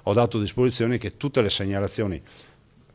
ho dato disposizioni che tutte le segnalazioni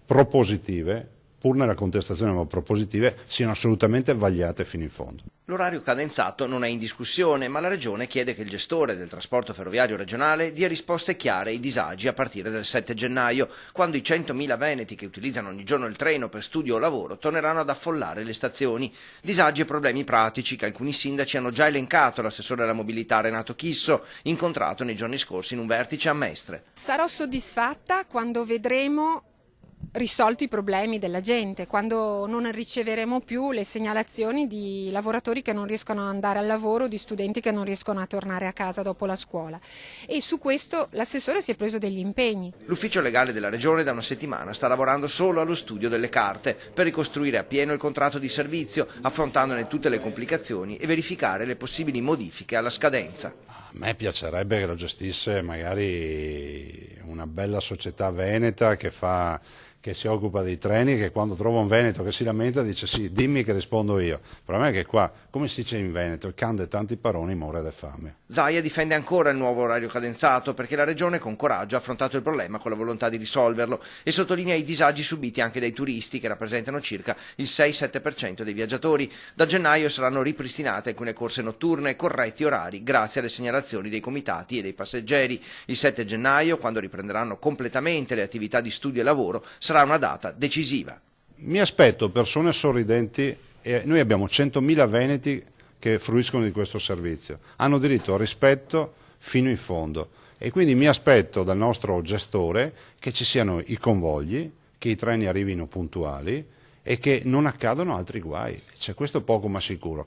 propositive, pur nella contestazione ma propositive, siano assolutamente vagliate fino in fondo. L'orario cadenzato non è in discussione, ma la Regione chiede che il gestore del trasporto ferroviario regionale dia risposte chiare ai disagi a partire dal 7 gennaio, quando i 100.000 veneti che utilizzano ogni giorno il treno per studio o lavoro torneranno ad affollare le stazioni. Disagi e problemi pratici che alcuni sindaci hanno già elencato all'assessore alla mobilità Renato Chisso, incontrato nei giorni scorsi in un vertice a Mestre. Sarò soddisfatta quando vedremo risolti i problemi della gente, quando non riceveremo più le segnalazioni di lavoratori che non riescono ad andare al lavoro, di studenti che non riescono a tornare a casa dopo la scuola, e su questo l'assessore si è preso degli impegni. L'ufficio legale della Regione da una settimana sta lavorando solo allo studio delle carte per ricostruire appieno il contratto di servizio, affrontandone tutte le complicazioni e verificare le possibili modifiche alla scadenza. A me piacerebbe che lo gestisse magari una bella società veneta che si occupa dei treni, che quando trova un veneto che si lamenta dice sì, dimmi che rispondo io. Il problema è che qua, come si dice in Veneto, il can de tanti paroni muore di fame. Zaia difende ancora il nuovo orario cadenzato perché la Regione con coraggio ha affrontato il problema con la volontà di risolverlo e sottolinea i disagi subiti anche dai turisti che rappresentano circa il 6-7% dei viaggiatori. Da gennaio saranno ripristinate alcune corse notturne, corretti orari grazie alle segnalazioni dei comitati e dei passeggeri. Il 7 gennaio, quando riprenderanno completamente le attività di studio e lavoro, sarà una data decisiva. Mi aspetto persone sorridenti, e noi abbiamo 100.000 veneti che fruiscono di questo servizio, hanno diritto al rispetto fino in fondo e quindi mi aspetto dal nostro gestore che ci siano i convogli, che i treni arrivino puntuali e che non accadano altri guai, c'è questo poco ma sicuro.